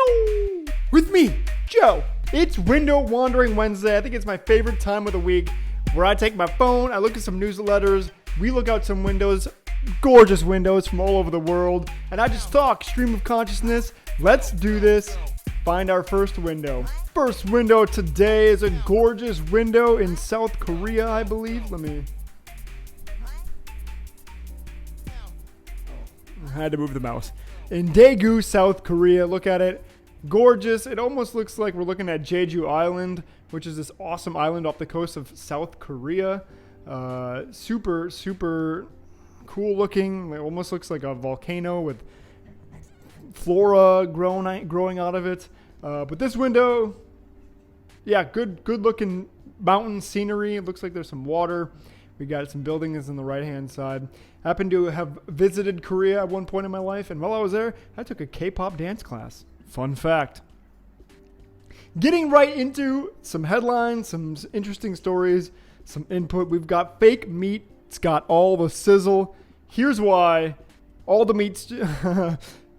Yow! With me, Joe. It's Window Wandering Wednesday. I think it's my favorite time of the week where I take my phone, I look at some newsletters, we look out some windows, gorgeous windows from all over the world, and I just talk stream of consciousness. Let's do this. Find our first window. First window today is a gorgeous window in South Korea, I believe. I had to move the mouse. In Daegu, South Korea. Look at it. Gorgeous. It almost looks like we're looking at Jeju Island, which is this awesome island off the coast of South Korea. Super, super cool looking. It almost looks like a volcano with flora growing out of it. But this window, yeah, good looking mountain scenery. It looks like there's some water. We got some buildings on the right-hand side. Happened to have visited Korea at one point in my life, and while I was there, I took a K-pop dance class. Fun fact. Getting right into some headlines, some interesting stories, some input. We've got fake meat. It's got all the sizzle. Here's why. All the meats...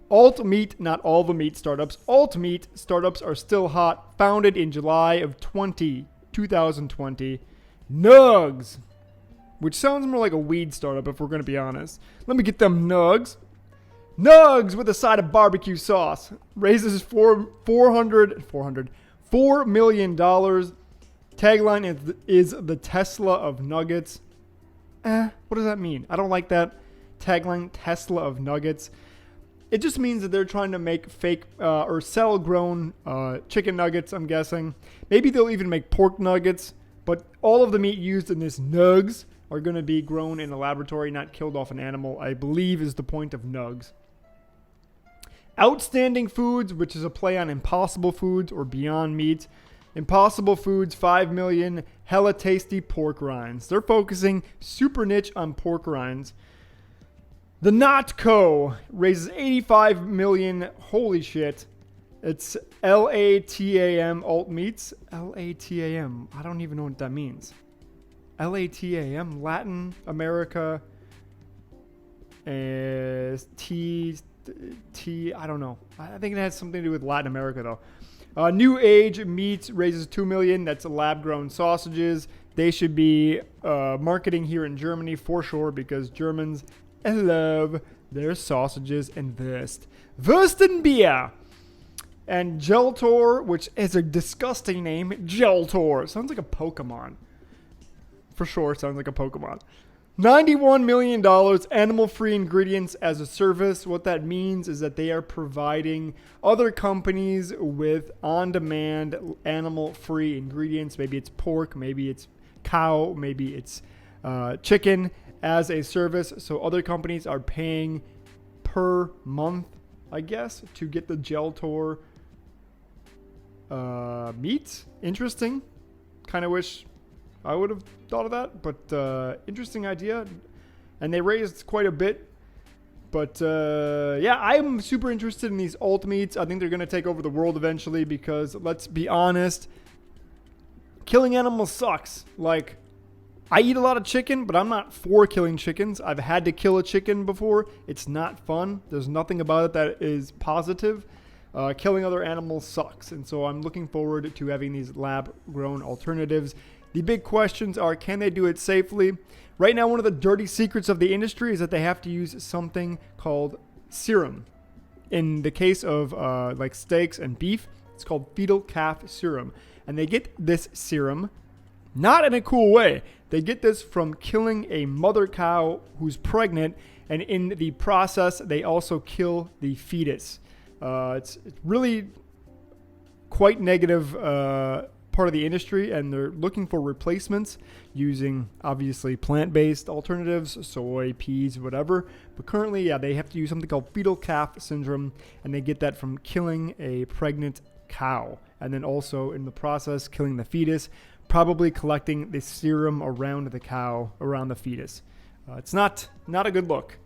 Alt Meat, not all the meat startups. Alt Meat startups are still hot. Founded in July of 2020. Nugs. Which sounds more like a weed startup if we're going to be honest. Let me get them nugs. Nugs with a side of barbecue sauce. Raises $4 million. Tagline is the Tesla of nuggets. What does that mean? I don't like that tagline, Tesla of nuggets. It just means that they're trying to make fake or sell grown chicken nuggets, I'm guessing. Maybe they'll even make pork nuggets. But all of the meat used in this nugs are going to be grown in a laboratory, not killed off an animal, I believe is the point of nugs. Outstanding Foods, which is a play on Impossible Foods or Beyond Meat. Impossible Foods, 5 million, hella tasty pork rinds. They're focusing super niche on pork rinds. The Not Co. raises 85 million. Holy shit. It's LATAM Alt Meats. LATAM. I don't even know what that means. LATAM. Latin America. I don't know. I think it has something to do with Latin America though. New Age Meats raises 2 million. That's lab-grown sausages. They should be marketing here in Germany for sure because Germans love their sausages and Wurstenbier. And Geltor, which is a disgusting name. Geltor. Sounds like a Pokemon. For sure, sounds like a Pokemon. $91 million animal-free ingredients as a service. What that means is that they are providing other companies with on-demand animal-free ingredients. Maybe it's pork, maybe it's cow, maybe it's chicken as a service. So other companies are paying per month, I guess, to get the Geltor meat. Interesting. Kind of wish I would have thought of that, but interesting idea. And they raised quite a bit. But yeah, I'm super interested in these alt meats. I think they're going to take over the world eventually because, let's be honest, killing animals sucks. Like, I eat a lot of chicken, but I'm not for killing chickens. I've had to kill a chicken before. It's not fun. There's nothing about it that is positive. Killing other animals sucks. And so I'm looking forward to having these lab-grown alternatives. The big questions are, can they do it safely? Right now, one of the dirty secrets of the industry is that they have to use something called serum. In the case of like steaks and beef, it's called fetal calf serum. And they get this serum not in a cool way. They get this from killing a mother cow who's pregnant, and in the process, they also kill the fetus. It's really quite negative part of the industry, and they're looking for replacements using, obviously, plant-based alternatives, soy, peas, whatever. But currently, yeah, they have to use something called fetal calf syndrome, and they get that from killing a pregnant cow, and then also, in the process, killing the fetus, probably collecting the serum around the cow, around the fetus. It's not a good look.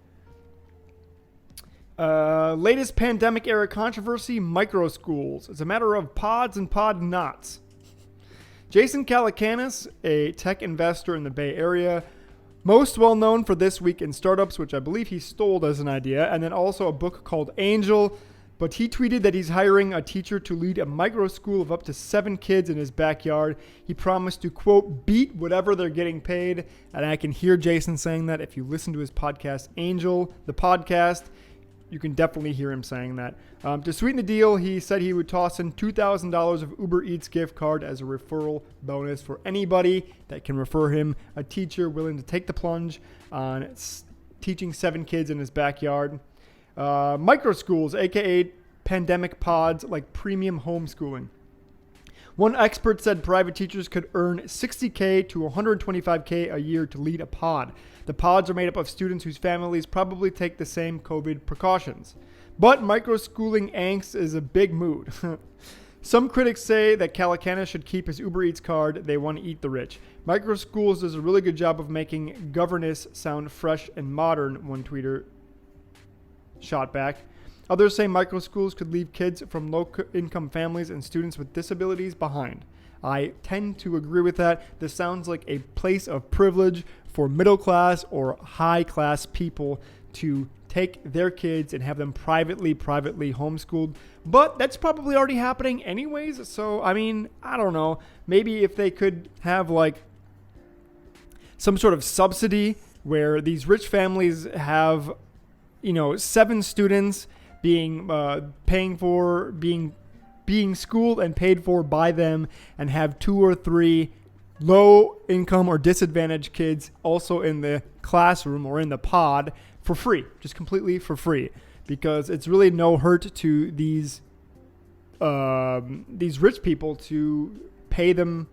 Latest pandemic era controversy, micro schools. It's a matter of pods and pod knots. Jason Calacanis, a tech investor in the Bay Area, most well known for This Week in Startups, which I believe he stole as an idea, and then also a book called Angel, But he tweeted that he's hiring a teacher to lead a micro school of up to 7 kids in his backyard. He promised to, quote, beat whatever they're getting paid. And I can hear Jason saying that. If you listen to his podcast, Angel, the podcast, you can definitely hear him saying that. To sweeten the deal, he said he would toss in $2,000 of Uber Eats gift card as a referral bonus for anybody that can refer him a teacher willing to take the plunge on teaching 7 kids in his backyard. Micro schools, aka pandemic pods, like premium homeschooling. One expert said private teachers could earn $60K to $125K a year to lead a pod. The pods are made up of students whose families probably take the same COVID precautions. But micro-schooling angst is a big mood. Some critics say that Calacanis should keep his Uber Eats card. They want to eat the rich. Micro schools does a really good job of making governance sound fresh and modern, one tweeter shot back. Others say micro schools could leave kids from low-income families and students with disabilities behind. I tend to agree with that. This sounds like a place of privilege for middle-class or high-class people to take their kids and have them privately homeschooled. But that's probably already happening anyways. So, I mean, I don't know. Maybe if they could have like some sort of subsidy where these rich families have, 7 students being schooled and paid for by them, and have 2 or 3 low income or disadvantaged kids also in the classroom or in the pod for free, just completely for free, because it's really no hurt to these rich people to pay them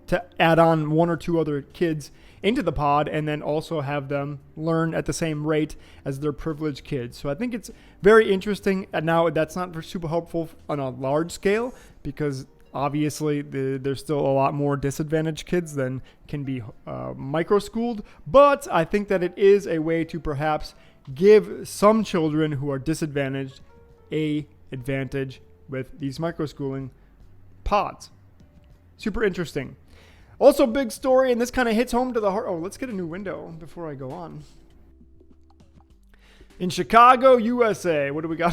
to add on 1 or 2 other kids into the pod and then also have them learn at the same rate as their privileged kids. So I think it's very interesting. And now that's not super helpful on a large scale because obviously there's still a lot more disadvantaged kids than can be micro-schooled. But I think that it is a way to perhaps give some children who are disadvantaged a advantage with these micro-schooling pods. Super interesting. Also, big story, and this kind of hits home to the heart. Oh, let's get a new window before I go on. In Chicago, USA, what do we got?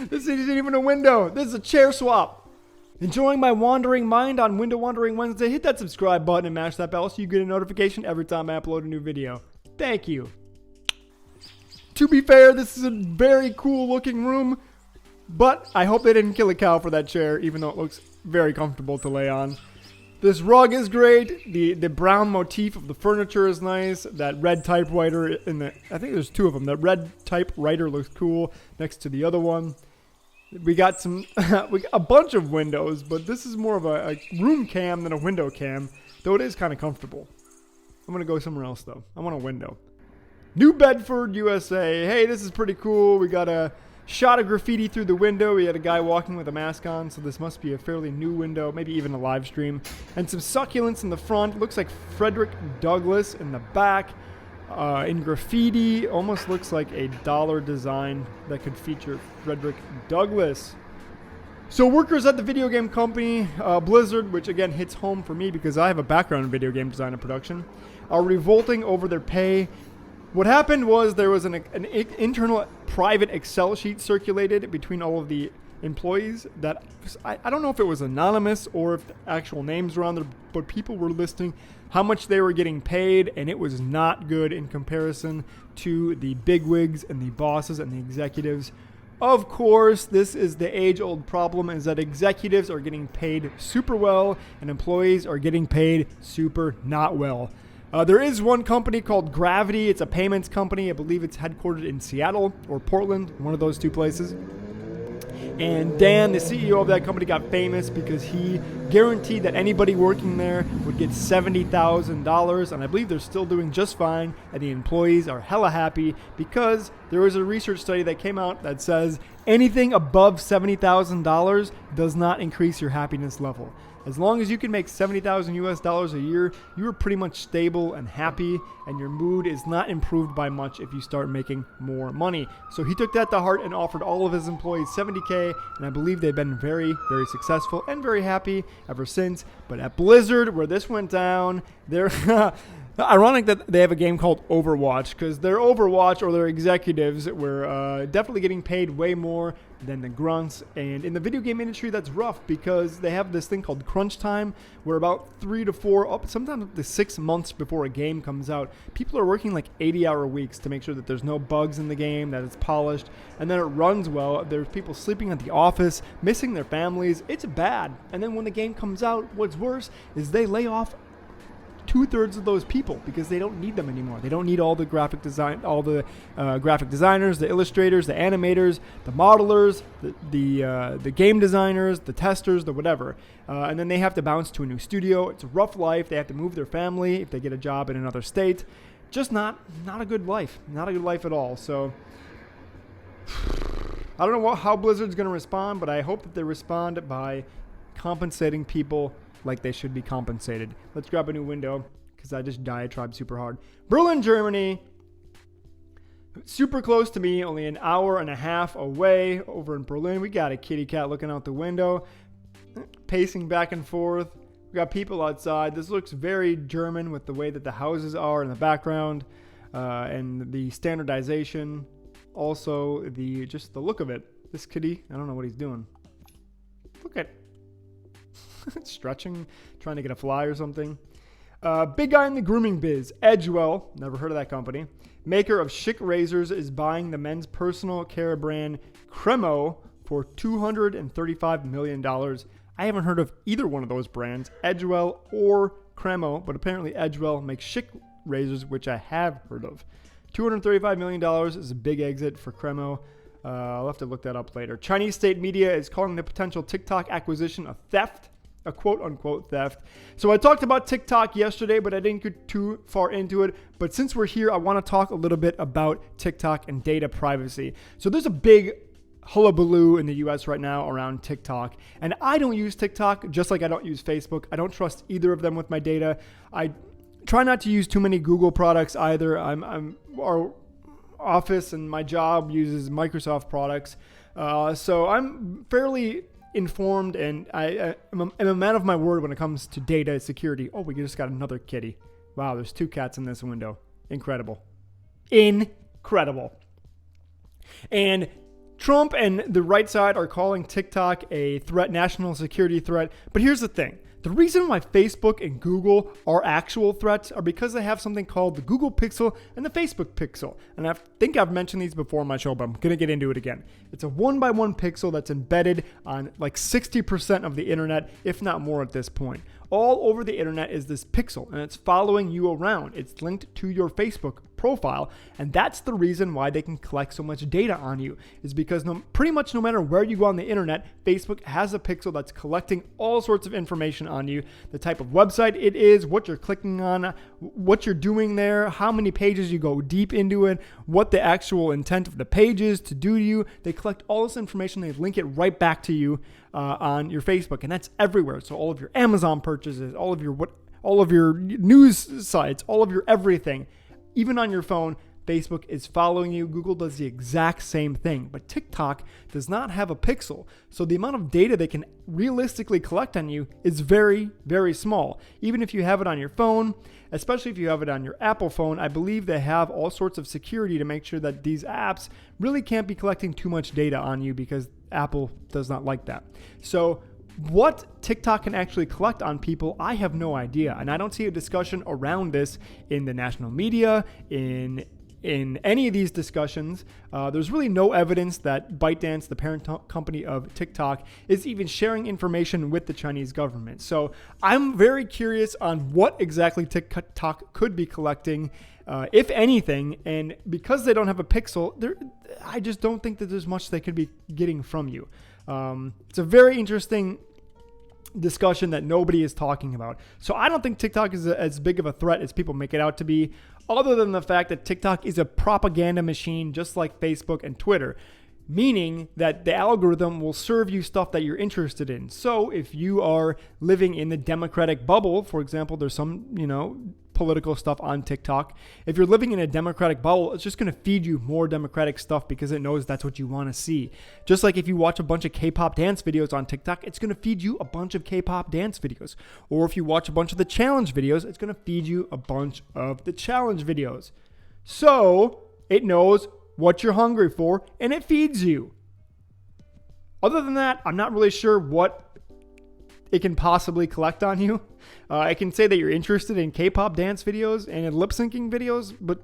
This isn't even a window. This is a chair swap. Enjoying my wandering mind on Window Wandering Wednesday? Hit that subscribe button and mash that bell so you get a notification every time I upload a new video. Thank you. To be fair, this is a very cool looking room, but I hope they didn't kill a cow for that chair, even though it looks very comfortable to lay on. This rug is great. The brown motif of the furniture is nice. That red typewriter I think there's 2 of them. That red typewriter looks cool next to the other one. We got a bunch of windows, but this is more of a room cam than a window cam, though it is kind of comfortable. I'm going to go somewhere else, though. I want a window. New Bedford, USA. Hey, this is pretty cool. We got a shot of graffiti through the window. We had a guy walking with a mask on, so this must be a fairly new window, maybe even a live stream. And some succulents in the front. Looks like Frederick Douglass in the back. In graffiti, almost looks like a dollar design that could feature Frederick Douglass. So workers at the video game company, Blizzard, which again hits home for me because I have a background in video game design and production, are revolting over their pay. What happened was there was an internal private Excel sheet circulated between all of the employees that I don't know if it was anonymous or if the actual names were on there, but people were listing how much they were getting paid, and it was not good in comparison to the bigwigs and the bosses and the executives. Of course, this is the age-old problem, is that executives are getting paid super well and employees are getting paid super not well. There is one company called Gravity. It's a payments company. I believe it's headquartered in Seattle or Portland, one of those 2 places. And Dan, the CEO of that company, got famous because he guaranteed that anybody working there would get $70,000. And I believe they're still doing just fine. And the employees are hella happy because there was a research study that came out that says anything above $70,000 does not increase your happiness level. As long as you can make $70,000 a year, you are pretty much stable and happy, and your mood is not improved by much if you start making more money. So he took that to heart and offered all of his employees $70K, and I believe they've been very, very successful and very happy ever since. But at Blizzard, where this went down, Ironic that they have a game called Overwatch, because their Overwatch or their executives were definitely getting paid way more than the grunts. And in the video game industry, that's rough because they have this thing called crunch time, where about 3 to 4, sometimes up to 6 months before a game comes out, people are working like 80-hour weeks to make sure that there's no bugs in the game, that it's polished, and then it runs well. There's people sleeping at the office, missing their families. It's bad. And then when the game comes out, what's worse is they lay off 2/3 of those people because they don't need them anymore. They don't need all the graphic designers, the illustrators, the animators, the modelers, the game designers, the testers, the whatever. And then they have to bounce to a new studio. It's a rough life. They have to move their family if they get a job in another state. Just not a good life. Not a good life at all. So I don't know how Blizzard's going to respond, but I hope that they respond by compensating people like they should be compensated. Let's grab a new window because I just diatribe super hard. Berlin, Germany. Super close to me, only an hour and a half away over in Berlin. We got a kitty cat looking out the window, pacing back and forth. We got people outside. This looks very German with the way that the houses are in the background and the standardization. Also, just the look of it. This kitty, I don't know what he's doing. Look at stretching, trying to get a fly or something. Big guy in the grooming biz, Edgewell, never heard of that company, maker of chic razors, is buying the men's personal care brand Cremo for $235 million. I haven't heard of either one of those brands, Edgewell or Cremo, but apparently Edgewell makes chic razors, which I have heard of. $235 million is a big exit for Cremo. I'll have to look that up later. Chinese state media is calling the potential TikTok acquisition a theft. A quote-unquote theft. So I talked about TikTok yesterday, but I didn't get too far into it. But since we're here, I want to talk a little bit about TikTok and data privacy. So there's a big hullabaloo in the US right now around TikTok. And I don't use TikTok, just like I don't use Facebook. I don't trust either of them with my data. I try not to use too many Google products either. Our office and my job uses Microsoft products. So I'm fairly informed, and I'm a man of my word when it comes to data security. Oh, we just got another kitty. Wow, there's 2 cats in this window. Incredible. Incredible. And Trump and the right side are calling TikTok a threat, national security threat. But here's the thing. The reason why Facebook and Google are actual threats are because they have something called the Google Pixel and the Facebook Pixel. And I think I've mentioned these before on my show, but I'm going to get into it again. It's a 1x1 pixel that's embedded on like 60% of the internet, if not more at this point. All over the internet is this pixel, and it's following you around. It's linked to your Facebook profile, and that's the reason why they can collect so much data on you, is because pretty much no matter where you go on the internet, Facebook has a pixel that's collecting all sorts of information on you, the type of website it is, what you're clicking on, what you're doing there, how many pages you go deep into it, what the actual intent of the page is to do to you. They collect all this information, they link it right back to you on your Facebook, and that's everywhere. So all of your Amazon purchases, all of your news sites, all of your everything, even on your phone, Facebook is following you. Google does the exact same thing, but TikTok does not have a pixel. So the amount of data they can realistically collect on you is very, very small. Even if you have it on your phone, especially if you have it on your Apple phone, I believe they have all sorts of security to make sure that these apps really can't be collecting too much data on you, because Apple does not like that. So what TikTok can actually collect on people, I have no idea. And I don't see a discussion around this in the national media, in any of these discussions. There's really no evidence that ByteDance, the parent company of TikTok, is even sharing information with the Chinese government. So I'm very curious on what exactly TikTok could be collecting, if anything. And because they don't have a pixel, I just don't think that there's much they could be getting from you. It's a very interesting discussion that nobody is talking about. So I don't think TikTok is as big of a threat as people make it out to be, other than the fact that TikTok is a propaganda machine just like Facebook and Twitter, meaning that the algorithm will serve you stuff that you're interested in. So if you are living in the Democratic bubble, for example, there's some, political stuff on TikTok. If you're living in a Democratic bubble, it's just going to feed you more Democratic stuff because it knows that's what you want to see. Just like if you watch a bunch of K-pop dance videos on TikTok, it's going to feed you a bunch of K-pop dance videos. Or if you watch a bunch of the challenge videos, it's going to feed you a bunch of the challenge videos. So it knows what you're hungry for and it feeds you. Other than that, I'm not really sure what it can possibly collect on you. I can say that you're interested in K-pop dance videos and in lip syncing videos, but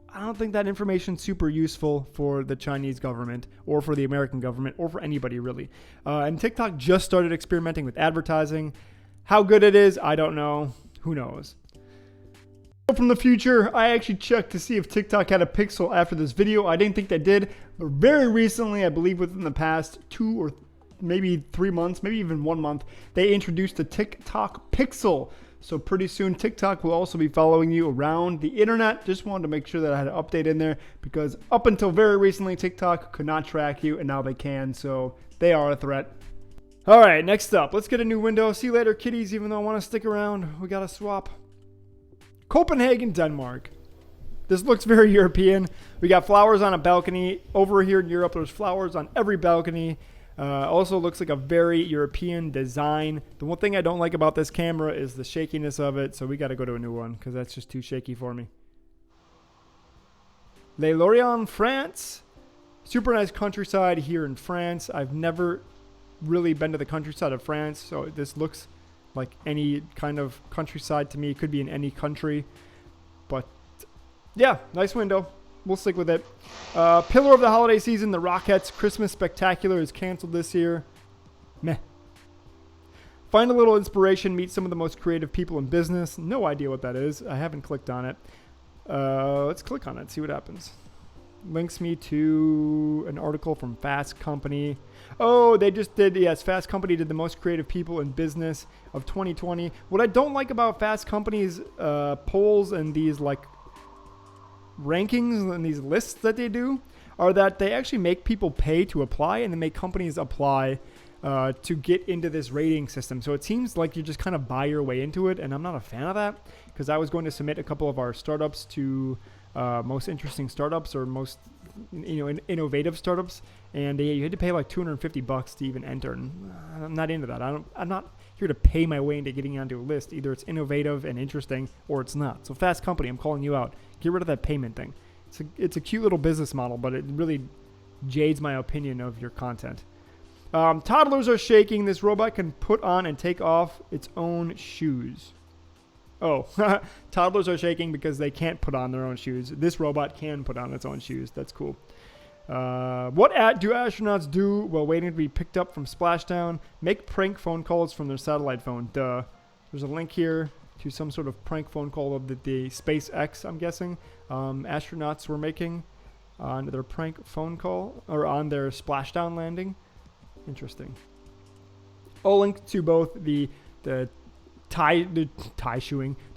I don't think that information's super useful for the Chinese government or for the American government or for anybody really. And TikTok just started experimenting with advertising. How good it is, I don't know. Who knows? From the future, I actually checked to see if TikTok had a pixel after this video. I didn't think they did, but very recently, I believe within the past 2 or maybe 3 months, maybe even 1 month, they introduced the TikTok Pixel. So pretty soon TikTok will also be following you around the internet. Just wanted to make sure that I had an update in there because up until very recently, TikTok could not track you and now they can. So they are a threat. All right, next up, let's get a new window. See you later, kitties, even though I want to stick around. We got to swap. Copenhagen, Denmark. This looks very European. We got flowers on a balcony. Over here in Europe, there's flowers on every balcony. Also looks like a very European design. The one thing I don't like about this camera is the shakiness of it, so we got to go to a new one because that's just too shaky for me. Les Lorient, France. Super nice countryside here in France. I've never really been to the countryside of France, so this looks like any kind of countryside to me. It could be in any country, but yeah, nice window. We'll stick with it. Pillar of the holiday season, the Rockettes Christmas Spectacular is canceled this year. Meh. Find a little inspiration, meet some of the most creative people in business. No idea what that is. I haven't clicked on it. Let's click on it, see what happens. Links me to an article from Fast Company. Oh, they just did, yes, Fast Company did the most creative people in business of 2020. What I don't like about Fast Company's polls and these like rankings and these lists that they do are that they actually make people pay to apply and they make companies apply to get into this rating system. So it seems like you just kind of buy your way into it, and I'm not a fan of that because I was going to submit a couple of our startups to most interesting startups or most innovative startups, and you had to pay like $250 to even enter, and I'm not into that. I'm not here to pay my way into getting onto a list. Either it's innovative and interesting or it's not. So Fast Company, I'm calling you out. Get rid of that payment thing. It's a cute little business model, but it really jades my opinion of your content. Toddlers are shaking. This robot can put on and take off its own shoes. Oh, toddlers are shaking because they can't put on their own shoes. This robot can put on its own shoes. That's cool. What do astronauts do while waiting to be picked up from splashdown? Make prank phone calls from their satellite phone. Duh. There's a link here to some sort of prank phone call of the SpaceX, I'm guessing, astronauts were making on their prank phone call or on their splashdown landing. Interesting. I'll link to both the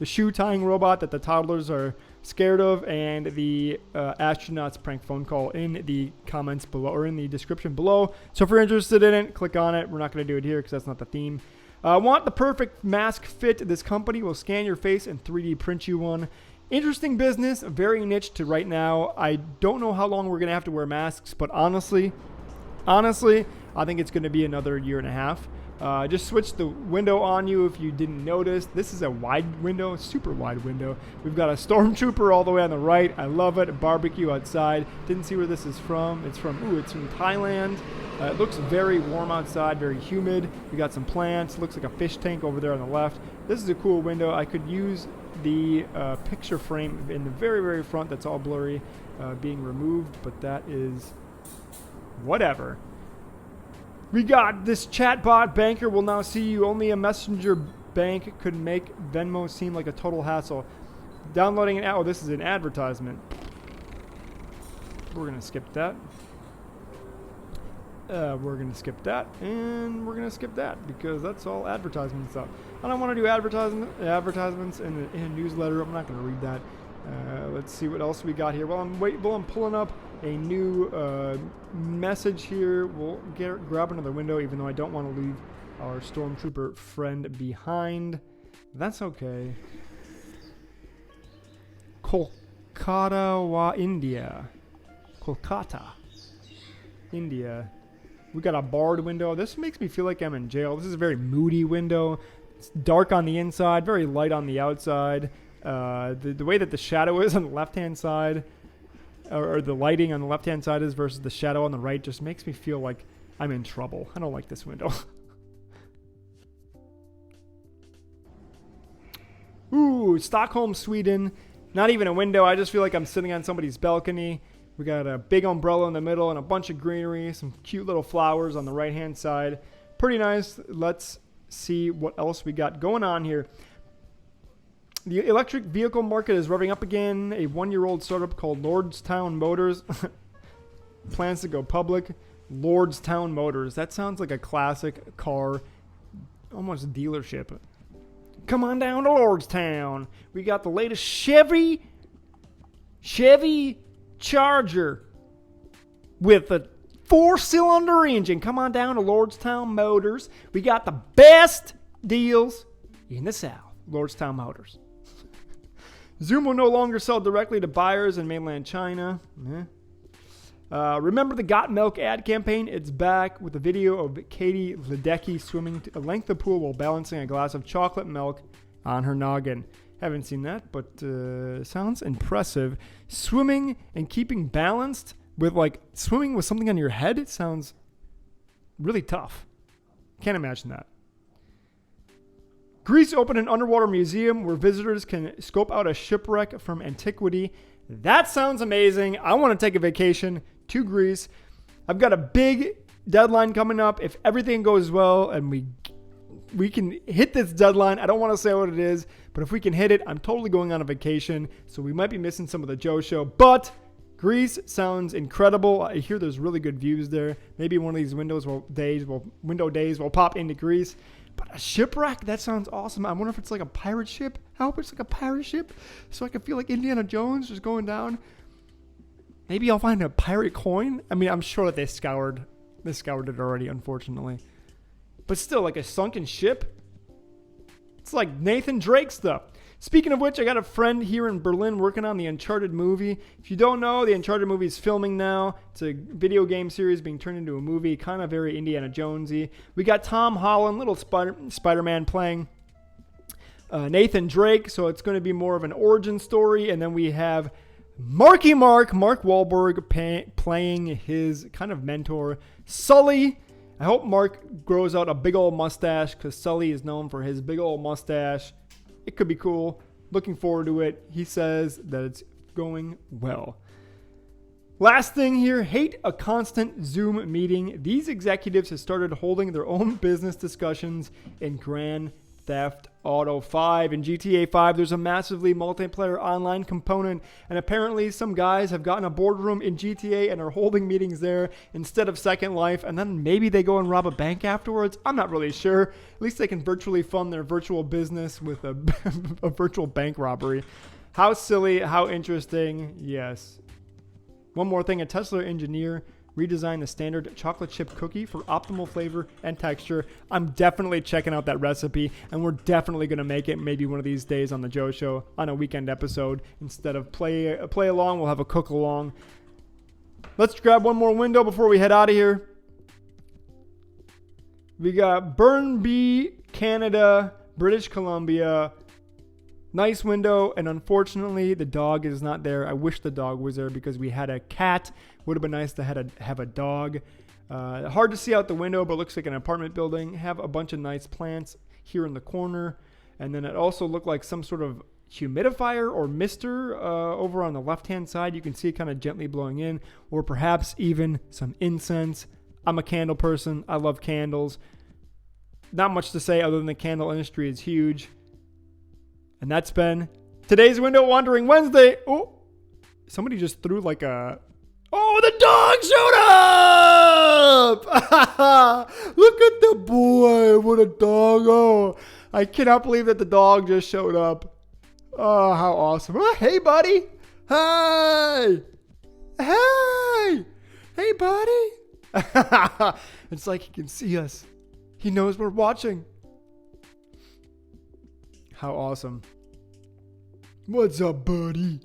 shoe tying robot that the toddlers are scared of and the astronauts prank phone call in the comments below or in the description below. So if you're interested in it, click on it. We're not going to do it here because that's not the theme. Want the perfect mask fit? This company will scan your face and 3D print you one. Interesting business, very niche to right now. I don't know how long we're going to have to wear masks, but honestly, I think it's going to be another year and a half. Just switch the window on you if you didn't notice. This is a wide window, super wide window. We've got a stormtrooper all the way on the right. I love it. A barbecue outside. Didn't see where this is from. It's from Thailand. It looks very warm outside, very humid. We got some plants. Looks like a fish tank over there on the left. This is a cool window. I could use the picture frame in the very, very front that's all blurry being removed, but that is whatever. We got this chatbot banker will now see you. Only a messenger bank could make Venmo seem like a total hassle. Downloading an oh, this is an advertisement. We're going to skip that. We're going to skip that. And we're going to skip that because that's all advertisement stuff. I don't want to do advertisements in a newsletter. I'm not going to read that. Let's see what else we got here. While I'm pulling up a new message here, we'll grab another window, even though I don't want to leave our stormtrooper friend behind. That's okay. Kolkata, India. Kolkata, India. We got a barred window. This makes me feel like I'm in jail. This is a very moody window. It's dark on the inside, very light on the outside. The way that the shadow is on the left-hand side, or the lighting on the left-hand side is versus the shadow on the right, just makes me feel like I'm in trouble. I don't like this window. Ooh, Stockholm, Sweden. Not even a window. I just feel like I'm sitting on somebody's balcony. We got a big umbrella in the middle and a bunch of greenery, some cute little flowers on the right-hand side. Pretty nice. Let's see what else we got going on here. The electric vehicle market is revving up again. A one-year-old startup called Lordstown Motors plans to go public. Lordstown Motors. That sounds like a classic car, almost dealership. Come on down to Lordstown. We got the latest Chevy Charger with a 4-cylinder engine. Come on down to Lordstown Motors. We got the best deals in the South. Lordstown Motors. Zoom will no longer sell directly to buyers in mainland China. Remember the Got Milk ad campaign? It's back with a video of Katie Ledecky swimming a length of pool while balancing a glass of chocolate milk on her noggin. Haven't seen that, but sounds impressive. Swimming and keeping balanced with swimming with something on your head, it sounds really tough. Can't imagine that. Greece opened an underwater museum where visitors can scope out a shipwreck from antiquity. That sounds amazing. I want to take a vacation to Greece. I've got a big deadline coming up. If everything goes well and we can hit this deadline, I don't want to say what it is, but if we can hit it, I'm totally going on a vacation. So we might be missing some of the Joe show, but Greece sounds incredible. I hear there's really good views there. Maybe one of these window days will pop into Greece. But a shipwreck, that sounds awesome. I wonder if it's like a pirate ship. I hope it's like a pirate ship so I can feel like Indiana Jones just going down. Maybe I'll find a pirate coin. I mean, I'm sure that they scoured it already, unfortunately. But still, like a sunken ship. It's like Nathan Drake stuff. Speaking of which, I got a friend here in Berlin working on the Uncharted movie. If you don't know, the Uncharted movie is filming now. It's a video game series being turned into a movie, kind of very Indiana Jonesy. We got Tom Holland, little Spider-Man playing Nathan Drake, so it's going to be more of an origin story. And then we have Mark Wahlberg playing his kind of mentor, Sully. I hope Mark grows out a big old mustache because Sully is known for his big old mustache. It could be cool. Looking forward to it. He says that it's going well. Last thing here, hate a constant Zoom meeting. These executives have started holding their own business discussions in Grand Theft Auto 5. In GTA 5, there's a massively multiplayer online component, and apparently some guys have gotten a boardroom in GTA and are holding meetings there instead of Second Life, and then maybe they go and rob a bank afterwards. I'm not really sure. At least they can virtually fund their virtual business with a virtual bank robbery. How silly, how interesting, yes. One more thing, a Tesla engineer redesigned the standard chocolate chip cookie for optimal flavor and texture. I'm definitely checking out that recipe, and we're definitely going to make it maybe one of these days on the Joe Show on a weekend episode. Instead of play along, we'll have a cook along. Let's grab one more window before we head out of here. We got Burnaby, Canada, British Columbia. Nice window, and unfortunately the dog is not there. I wish the dog was there because we had a cat. Would have been nice to have a dog. Hard to see out the window, but looks like an apartment building. Have a bunch of nice plants here in the corner. And then it also looked like some sort of humidifier or mister over on the left-hand side. You can see it kind of gently blowing in, or perhaps even some incense. I'm a candle person. I love candles. Not much to say other than the candle industry is huge. And that's been today's Window Wandering Wednesday. Oh, somebody just threw like a... Oh, the dog showed up! Look at the boy. What a dog. Oh, I cannot believe that the dog just showed up. Oh, how awesome. Oh, hey, buddy. Hey. Hey. Hey, buddy. It's like he can see us. He knows we're watching. How awesome. What's up, buddy?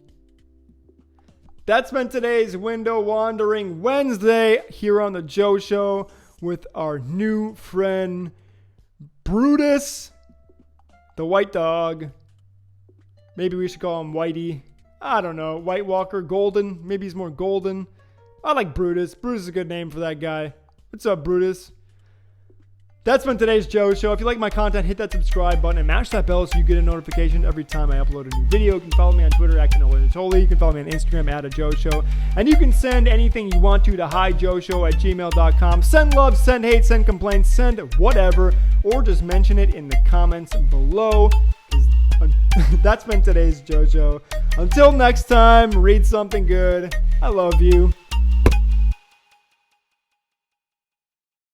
That's been today's Window Wandering Wednesday here on the Joe Show with our new friend Brutus, the white dog. Maybe we should call him Whitey. I don't know. White Walker, Golden. Maybe he's more golden. I like Brutus. Brutus is a good name for that guy. What's up, Brutus? That's been today's Joe Show. If you like my content, hit that subscribe button and mash that bell so you get a notification every time I upload a new video. You can follow me on Twitter at @CanolaNatoli. You can follow me on Instagram at @JoeShow. And you can send anything you want to hijoeshow@gmail.com. Send love, send hate, send complaints, send whatever, or just mention it in the comments below. That's been today's Joe Show. Until next time, read something good. I love you.